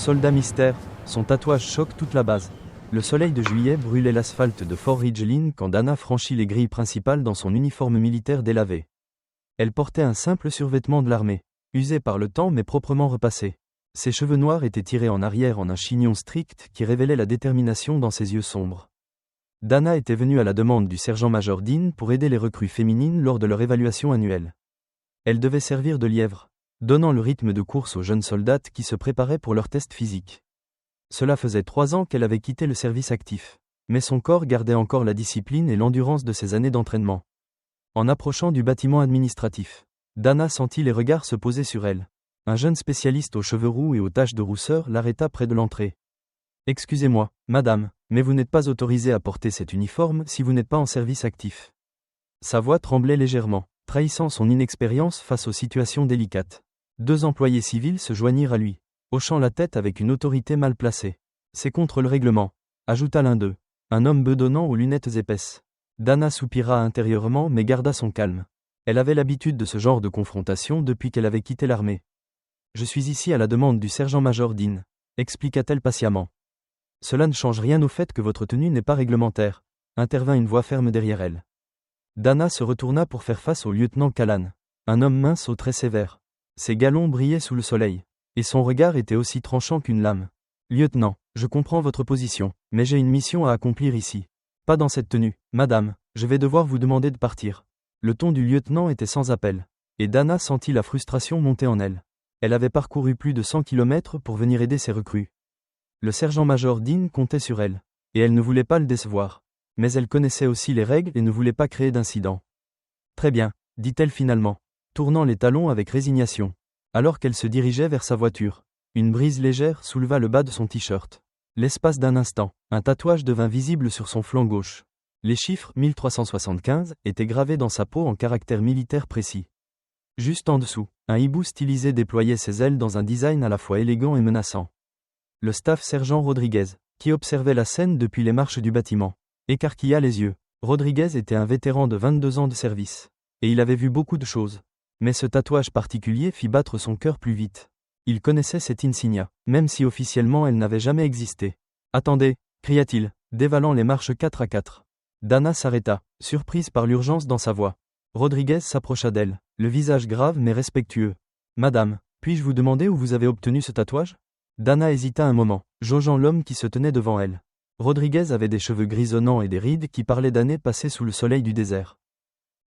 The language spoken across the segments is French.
Soldat mystère, son tatouage choque toute la base. Le soleil de juillet brûlait l'asphalte de Fort Ridgeline quand Dana franchit les grilles principales dans son uniforme militaire délavé. Elle portait un simple survêtement de l'armée, usé par le temps mais proprement repassé. Ses cheveux noirs étaient tirés en arrière en un chignon strict qui révélait la détermination dans ses yeux sombres. Dana était venue à la demande du sergent-major Dean pour aider les recrues féminines lors de leur évaluation annuelle. Elle devait servir de lièvre, donnant le rythme de course aux jeunes soldates qui se préparaient pour leur test physique. Cela faisait 3 ans qu'elle avait quitté le service actif, mais son corps gardait encore la discipline et l'endurance de ses années d'entraînement. En approchant du bâtiment administratif, Dana sentit les regards se poser sur elle. Un jeune spécialiste aux cheveux roux et aux taches de rousseur l'arrêta près de l'entrée. « Excusez-moi, madame, mais vous n'êtes pas autorisée à porter cet uniforme si vous n'êtes pas en service actif. » Sa voix tremblait légèrement, trahissant son inexpérience face aux situations délicates. 2 employés civils se joignirent à lui, hochant la tête avec une autorité mal placée. « C'est contre le règlement », ajouta l'un d'eux, un homme bedonnant aux lunettes épaisses. Dana soupira intérieurement mais garda son calme. Elle avait l'habitude de ce genre de confrontation depuis qu'elle avait quitté l'armée. « Je suis ici à la demande du sergent-major Dean », expliqua-t-elle patiemment. « Cela ne change rien au fait que votre tenue n'est pas réglementaire », intervint une voix ferme derrière elle. Dana se retourna pour faire face au lieutenant Callan, un homme mince aux traits sévères. Ses galons brillaient sous le soleil, et son regard était aussi tranchant qu'une lame. « Lieutenant, je comprends votre position, mais j'ai une mission à accomplir ici. Pas dans cette tenue, madame, je vais devoir vous demander de partir. » Le ton du lieutenant était sans appel, et Dana sentit la frustration monter en elle. Elle avait parcouru plus de 100 km pour venir aider ses recrues. Le sergent-major Dean comptait sur elle, et elle ne voulait pas le décevoir. Mais elle connaissait aussi les règles et ne voulait pas créer d'incident. « Très bien, » dit-elle finalement, tournant les talons avec résignation. Alors qu'elle se dirigeait vers sa voiture, une brise légère souleva le bas de son t-shirt. L'espace d'un instant, un tatouage devint visible sur son flanc gauche. Les chiffres 1375 étaient gravés dans sa peau en caractères militaires précis. Juste en dessous, un hibou stylisé déployait ses ailes dans un design à la fois élégant et menaçant. Le staff sergent Rodriguez, qui observait la scène depuis les marches du bâtiment, écarquilla les yeux. Rodriguez était un vétéran de 22 ans de service, et il avait vu beaucoup de choses. Mais ce tatouage particulier fit battre son cœur plus vite. Il connaissait cette insignia, même si officiellement elle n'avait jamais existé. « Attendez !» cria-t-il, dévalant les marches 4 à 4. Dana s'arrêta, surprise par l'urgence dans sa voix. Rodriguez s'approcha d'elle, le visage grave mais respectueux. « Madame, puis-je vous demander où vous avez obtenu ce tatouage ?» Dana hésita un moment, jaugeant l'homme qui se tenait devant elle. Rodriguez avait des cheveux grisonnants et des rides qui parlaient d'années passées sous le soleil du désert.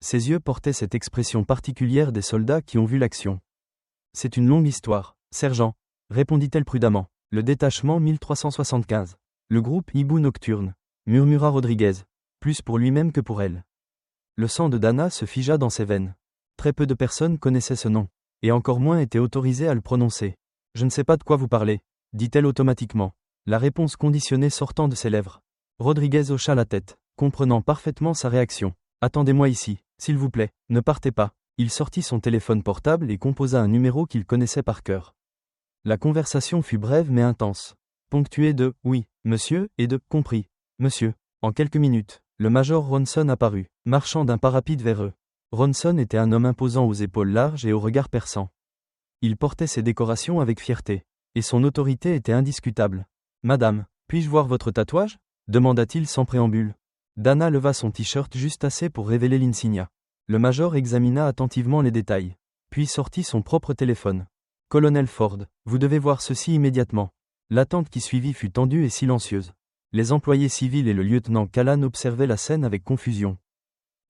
Ses yeux portaient cette expression particulière des soldats qui ont vu l'action. « C'est une longue histoire, sergent », répondit-elle prudemment. « Le détachement 1375. Le groupe Hibou Nocturne », murmura Rodriguez, plus pour lui-même que pour elle. Le sang de Dana se figea dans ses veines. Très peu de personnes connaissaient ce nom, et encore moins étaient autorisées à le prononcer. « Je ne sais pas de quoi vous parlez », dit-elle automatiquement, la réponse conditionnée sortant de ses lèvres. Rodriguez hocha la tête, comprenant parfaitement sa réaction. « Attendez-moi ici, s'il vous plaît, ne partez pas. » Il sortit son téléphone portable et composa un numéro qu'il connaissait par cœur. La conversation fut brève mais intense, ponctuée de « oui, monsieur » et de « compris, monsieur ». En quelques minutes, le major Ronson apparut, marchant d'un pas rapide vers eux. Ronson était un homme imposant aux épaules larges et au regard perçant. Il portait ses décorations avec fierté, et son autorité était indiscutable. « Madame, puis-je voir votre tatouage ?» demanda-t-il sans préambule. Dana leva son t-shirt juste assez pour révéler l'insignia. Le major examina attentivement les détails, puis sortit son propre téléphone. « Colonel Ford, vous devez voir ceci immédiatement. » L'attente qui suivit fut tendue et silencieuse. Les employés civils et le lieutenant Callan observaient la scène avec confusion.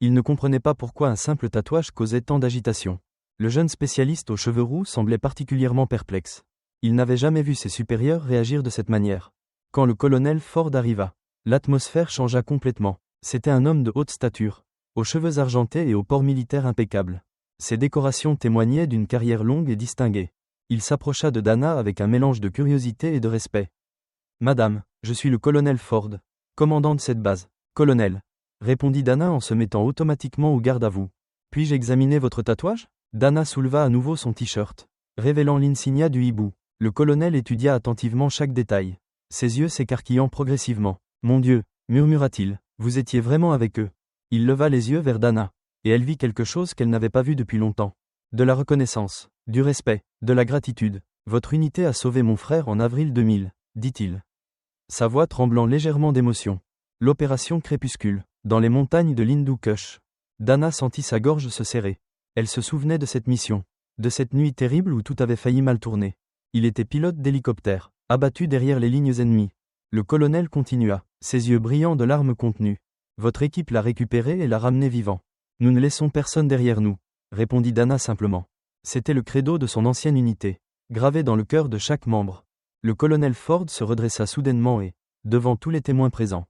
Ils ne comprenaient pas pourquoi un simple tatouage causait tant d'agitation. Le jeune spécialiste aux cheveux roux semblait particulièrement perplexe. Il n'avait jamais vu ses supérieurs réagir de cette manière. Quand le colonel Ford arriva, l'atmosphère changea complètement. C'était un homme de haute stature, aux cheveux argentés et au port militaire impeccable. Ses décorations témoignaient d'une carrière longue et distinguée. Il s'approcha de Dana avec un mélange de curiosité et de respect. « Madame, je suis le colonel Ford, commandant de cette base. »« Colonel », répondit Dana en se mettant automatiquement au garde à vous. « Puis-je examiner votre tatouage ?» Dana souleva à nouveau son t-shirt, révélant l'insignia du hibou. Le colonel étudia attentivement chaque détail, ses yeux s'écarquillant progressivement. « Mon Dieu !» murmura-t-il, « vous étiez vraiment avec eux ?» Il leva les yeux vers Dana, et elle vit quelque chose qu'elle n'avait pas vu depuis longtemps. De la reconnaissance, du respect, de la gratitude. Votre unité a sauvé mon frère en avril 2000, dit-il. Sa voix tremblant légèrement d'émotion. L'opération Crépuscule, dans les montagnes de l'Hindu Kush. Dana sentit sa gorge se serrer. Elle se souvenait de cette mission. De cette nuit terrible où tout avait failli mal tourner. Il était pilote d'hélicoptère, abattu derrière les lignes ennemies. Le colonel continua, ses yeux brillants de larmes contenues. Votre équipe l'a récupéré et l'a ramené vivant. Nous ne laissons personne derrière nous, répondit Dana simplement. C'était le credo de son ancienne unité, gravé dans le cœur de chaque membre. Le colonel Ford se redressa soudainement et, devant tous les témoins présents,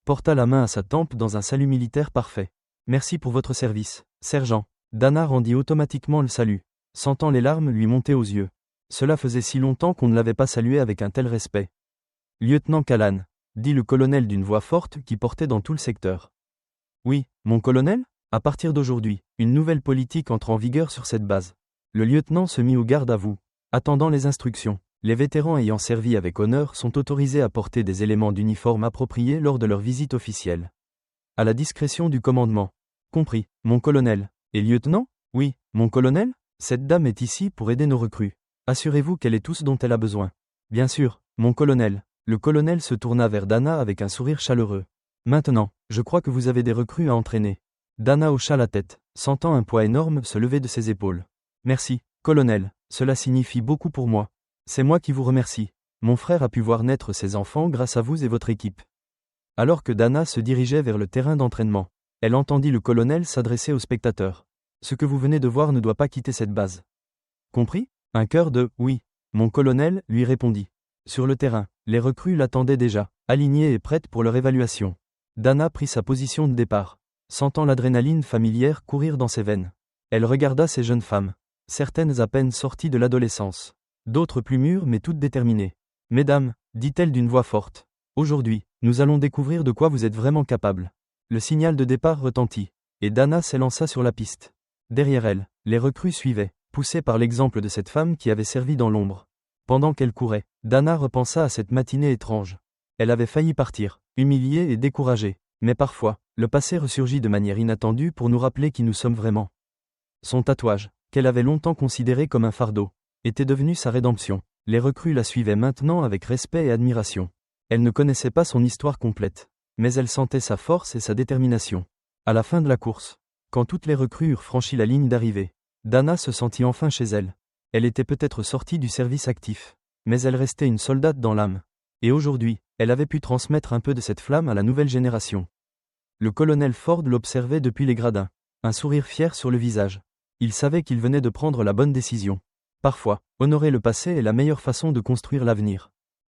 porta la main à sa tempe dans un salut militaire parfait. Merci pour votre service, sergent. Dana rendit automatiquement le salut, sentant les larmes lui monter aux yeux. Cela faisait si longtemps qu'on ne l'avait pas salué avec un tel respect. Lieutenant Callan, dit le colonel d'une voix forte qui portait dans tout le secteur. Oui, mon colonel ? À partir d'aujourd'hui, une nouvelle politique entre en vigueur sur cette base. Le lieutenant se mit au garde à vous, attendant les instructions. Les vétérans ayant servi avec honneur sont autorisés à porter des éléments d'uniforme appropriés lors de leur visite officielle. À la discrétion du commandement. Compris, mon colonel. Et lieutenant ? Oui, mon colonel ? Cette dame est ici pour aider nos recrues. Assurez-vous qu'elle ait tout ce dont elle a besoin. Bien sûr, mon colonel. Le colonel se tourna vers Dana avec un sourire chaleureux. Maintenant, je crois que vous avez des recrues à entraîner. Dana hocha la tête, sentant un poids énorme se lever de ses épaules. Merci, colonel, cela signifie beaucoup pour moi. C'est moi qui vous remercie. Mon frère a pu voir naître ses enfants grâce à vous et votre équipe. Alors que Dana se dirigeait vers le terrain d'entraînement, elle entendit le colonel s'adresser aux spectateurs. Ce que vous venez de voir ne doit pas quitter cette base. Compris ? Un chœur de « oui ». Mon colonel lui répondit. Sur le terrain, les recrues l'attendaient déjà, alignées et prêtes pour leur évaluation. Dana prit sa position de départ, sentant l'adrénaline familière courir dans ses veines. Elle regarda ces jeunes femmes, certaines à peine sorties de l'adolescence, d'autres plus mûres mais toutes déterminées. « Mesdames, dit-elle d'une voix forte, aujourd'hui, nous allons découvrir de quoi vous êtes vraiment capables. » Le signal de départ retentit, et Dana s'élança sur la piste. Derrière elle, les recrues suivaient, poussées par l'exemple de cette femme qui avait servi dans l'ombre. Pendant qu'elle courait, Dana repensa à cette matinée étrange. Elle avait failli partir, humiliée et découragée, mais parfois, le passé ressurgit de manière inattendue pour nous rappeler qui nous sommes vraiment. Son tatouage, qu'elle avait longtemps considéré comme un fardeau, était devenu sa rédemption. Les recrues la suivaient maintenant avec respect et admiration. Elle ne connaissait pas son histoire complète, mais elle sentait sa force et sa détermination. À la fin de la course, quand toutes les recrues eurent franchi la ligne d'arrivée, Dana se sentit enfin chez elle. Elle était peut-être sortie du service actif, mais elle restait une soldate dans l'âme. Et aujourd'hui, elle avait pu transmettre un peu de cette flamme à la nouvelle génération. Le colonel Ford l'observait depuis les gradins, un sourire fier sur le visage. Il savait qu'il venait de prendre la bonne décision. Parfois, honorer le passé est la meilleure façon de construire l'avenir.